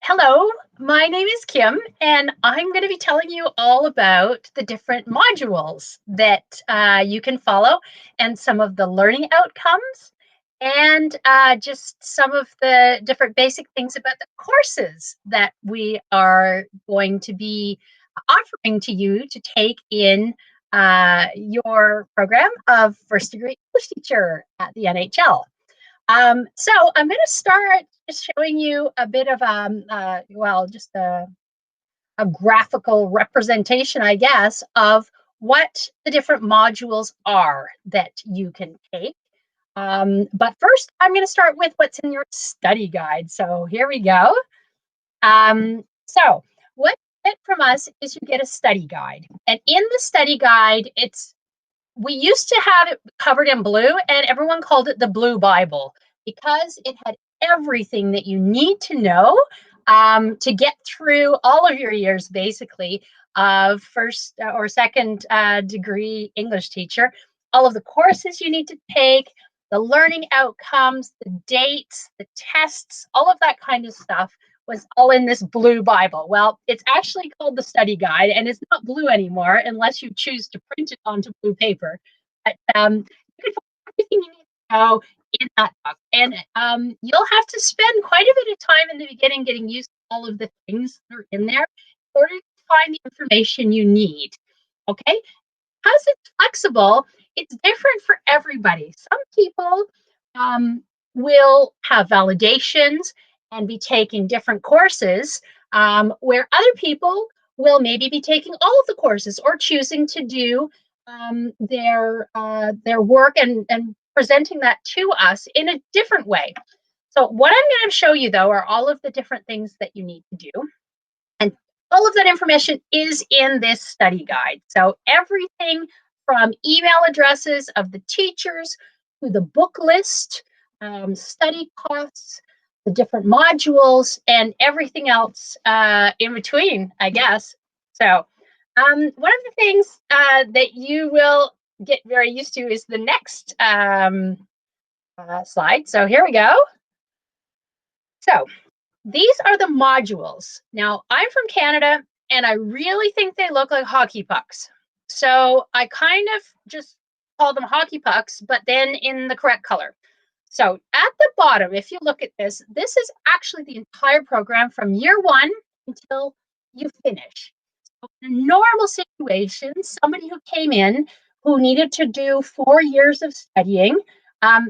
Hello, my name is Kim, and I'm going to be telling you all about the different modules that you can follow and some of the learning outcomes and just some of the different basic things about the courses that we are going to be offering to you to take in your program of first degree English teacher at the NHL. So I'm going to start just showing you a bit of just a graphical representation, I guess, of what the different modules are that you can take. But first, I'm going to start with what's in your study guide. So here we go. So what you get from us is you get a study guide, and in the study guide, we used to have it covered in blue, and everyone called it the Blue Bible because it had everything that you need to know to get through all of your years, basically, of first or second degree English teacher. All of the courses you need to take, the learning outcomes, the dates, the tests, all of that kind of stuff was all in this Blue Bible. Well, it's actually called the study guide, and it's not blue anymore unless you choose to print it onto blue paper. But you can find everything you need to know in that book. And you'll have to spend quite a bit of time in the beginning getting used to all of the things that are in there in order to find the information you need. Okay? Because it's flexible, it's different for everybody. Some people will have validations and be taking different courses, where other people will maybe be taking all of the courses or choosing to do their work and presenting that to us in a different way. So what I'm going to show you, though, are all of the different things that you need to do. And all of that information is in this study guide. So everything from email addresses of the teachers to the book list, study costs, the different modules, and everything else in between, I guess. So one of the things that you will get very used to is the next slide. So here we go. So these are the modules. Now, I'm from Canada, and I really think they look like hockey pucks. So I kind of just call them hockey pucks, but then in the correct color. So at the bottom, if you look at this is actually the entire program from year one until you finish. So in a normal situation, somebody who came in who needed to do 4 years of studying,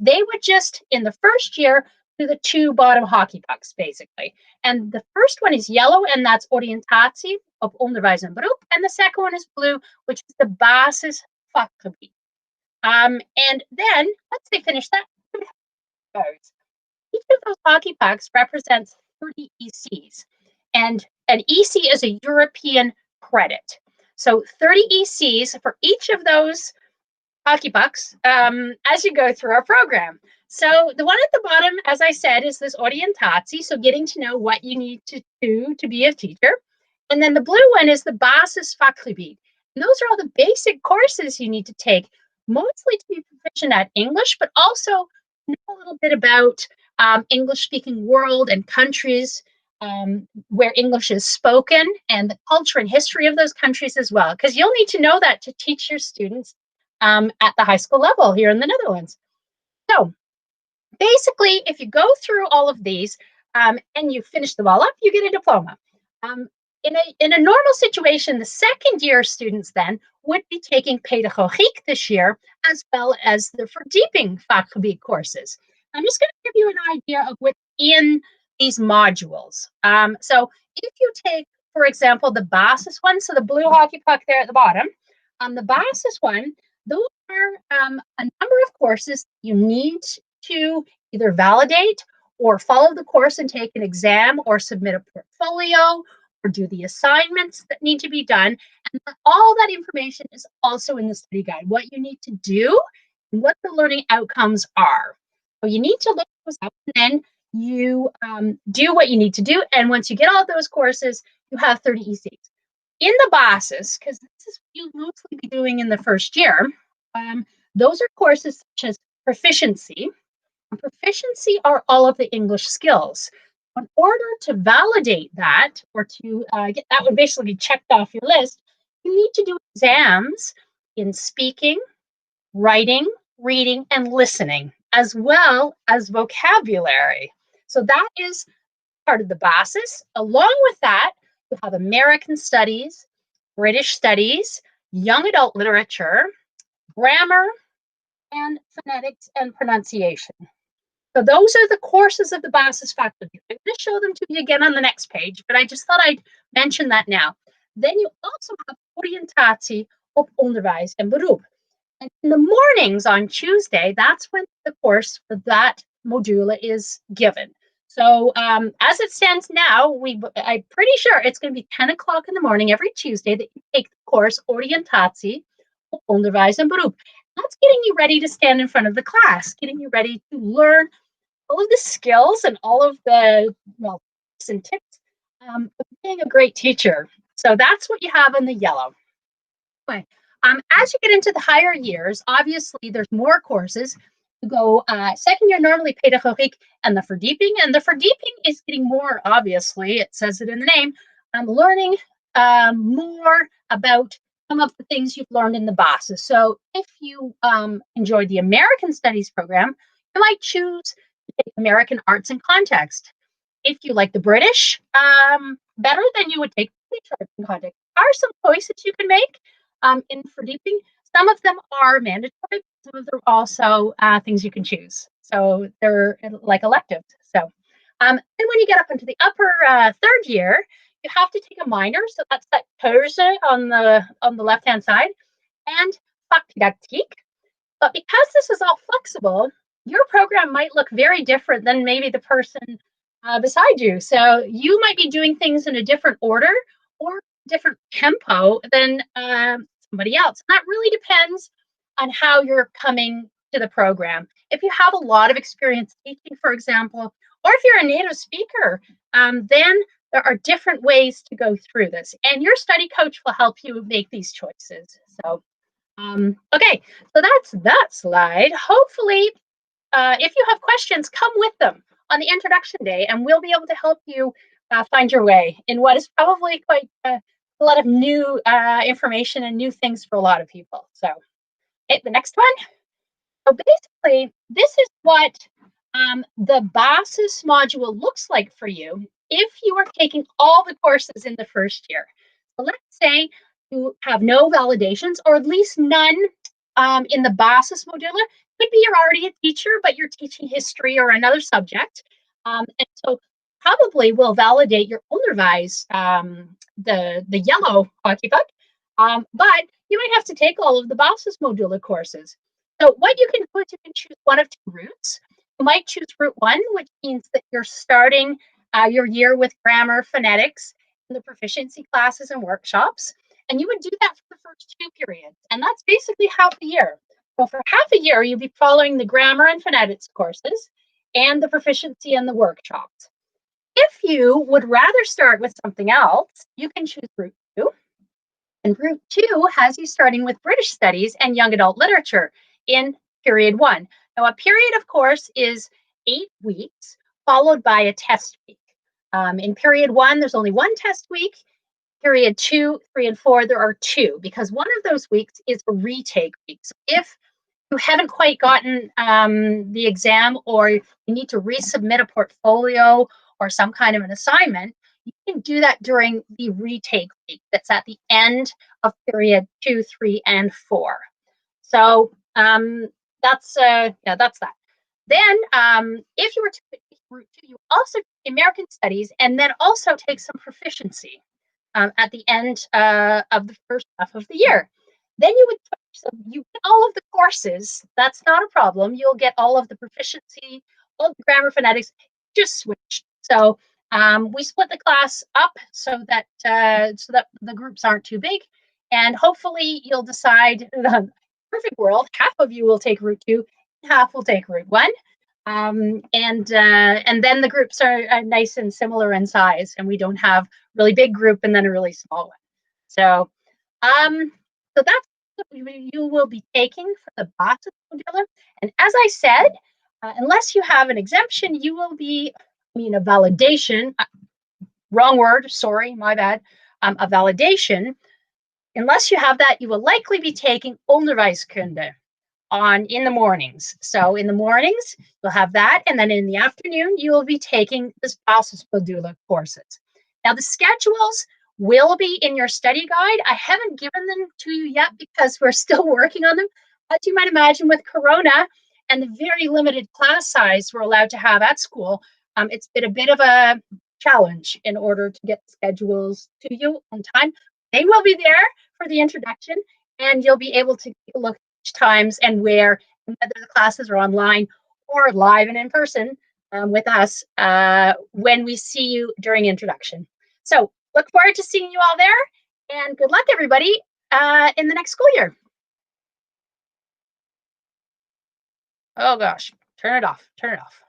they would just, in the first year, do the two bottom hockey pucks, basically. And the first one is yellow, and that's Oriëntatie op onderwijs en beroep. And the second one is blue, which is the basisvakgebied. And then, once they finish that, each of those hockey pucks represents 30 ECs. And an EC is a European credit. So 30 ECs for each of those hockey pucks as you go through our program. So the one at the bottom, as I said, is this Oriëntatie, so getting to know what you need to do to be a teacher. And then the blue one is the basisvakgebied. And those are all the basic courses you need to take, mostly to be proficient at English, but also know a little bit about English-speaking world and countries where English is spoken, and the culture and history of those countries as well, because you'll need to know that to teach your students at the high school level here in the Netherlands. So basically, if you go through all of these and you finish them all up, you get a diploma. In a normal situation, the second year students then would be taking pedagogiek this year, as well as the verdieping vakgebied courses. I'm just going to give you an idea of what's in these modules. So if you take, for example, the basis one, so the blue hockey puck there at the bottom, the basis one, those are a number of courses you need to either validate or follow the course and take an exam or submit a portfolio or do the assignments that need to be done. And all that information is also in the study guide, what you need to do and what the learning outcomes are. So you need to look those up, and then you do what you need to do. And once you get all those courses, you have 30 ECs. In the basis, because this is what you'll mostly be doing in the first year, those are courses such as proficiency. And proficiency are all of the English skills. In order to validate that, or to get that one basically checked off your list, you need to do exams in speaking, writing, reading, and listening, as well as vocabulary. So that is part of the BASIS. Along with that, you have American Studies, British Studies, Young Adult Literature, Grammar, and Phonetics and Pronunciation. So those are the courses of the BASIS faculty. I'm going to show them to you again on the next page, but I just thought I'd mention that now. Then you also have Oriëntatie op onderwijs en beroep. And in the mornings on Tuesday, that's when the course for that module is given. So as it stands now, I'm pretty sure it's going to be 10 o'clock in the morning every Tuesday that you take the course Oriëntatie op onderwijs en beroep. That's getting you ready to stand in front of the class, getting you ready to learn all of the skills and all of the tips and tips of being a great teacher. So that's what you have in the yellow. Okay. As you get into the higher years, obviously there's more courses. You go second year normally pedagogiek and the verdieping is getting more, obviously, it says it in the name, learning more about some of the things you've learned in the BASIS. So if you enjoyed the American Studies program, you might choose to take American Arts and Context. If you like the British better, then you would take British Arts and Context. There are some choices you can make in verdieping. Some of them are mandatory, some of them are also things you can choose. So they're like electives. So, and when you get up into the upper third year, you have to take a minor. So that's that keuze on the left-hand side, and vakdidactiek. But because this is all flexible, your program might look very different than maybe the person beside you. So you might be doing things in a different order or different tempo than somebody else. And that really depends on how you're coming to the program. If you have a lot of experience teaching, for example, or if you're a native speaker, then there are different ways to go through this. And your study coach will help you make these choices. So, okay, so that's that slide. Hopefully, if you have questions, come with them on the introduction day, and we'll be able to help you find your way in what is probably quite a lot of new information and new things for a lot of people. So, the next one. So basically, this is what the BASIS module looks like for you if you are taking all the courses in the first year. So let's say you have no validations, or at least none in the BASIS module. Could be you're already a teacher, but you're teaching history or another subject. And so probably will validate your onderwijs, the yellow hockey puck. But you might have to take all of the BASIS module courses. So what you can do is you can choose one of two routes. You might choose route one, which means that you're starting your year with grammar, phonetics, and the proficiency classes and workshops. And you would do that for the first 2 periods. And that's basically half a year. So for half a year, you'll be following the grammar and phonetics courses and the proficiency and the workshops. If you would rather start with something else, you can choose route two. And route two has you starting with British Studies and Young Adult Literature in period one. Now, a period, of course, is 8 weeks, followed by a test week. In period one, there's only one test week. Period 2, 3, and 4, there are 2, because one of those weeks is a retake week. So if you haven't quite gotten the exam, or you need to resubmit a portfolio or some kind of an assignment, you can do that during the retake week that's at the end of period 2, 3, and 4. So that's that. Then if you were to pick route 2, you also take American Studies and then also take some proficiency at the end of the first half of the year. Then you would, so you get all of the courses. That's not a problem. You'll get all of the proficiency, all the grammar, phonetics, just switch. So we split the class up so that the groups aren't too big, and hopefully you'll decide. Perfect world, half of you will take route 2, half will take route 1. And then the groups are nice and similar in size, and we don't have really big group and then a really small one. So, so that's what you will be taking for the BASIS module. And as I said, unless you have an exemption, you will be mean, a validation, wrong word, sorry, my bad. A validation, unless you have that, you will likely be taking Onderwijskunde in the mornings. So in the mornings, you'll have that. And then in the afternoon, you will be taking this basismodule courses. Now, the schedules will be in your study guide. I haven't given them to you yet because we're still working on them. As you might imagine, with Corona and the very limited class size we're allowed to have at school, it's been a bit of a challenge in order to get schedules to you on time. They will be there for the introduction, and you'll be able to look times and where, and whether the classes are online or live and in person with us when we see you during introduction. So look forward to seeing you all there, and good luck, everybody, in the next school year. Oh gosh, turn it off, turn it off.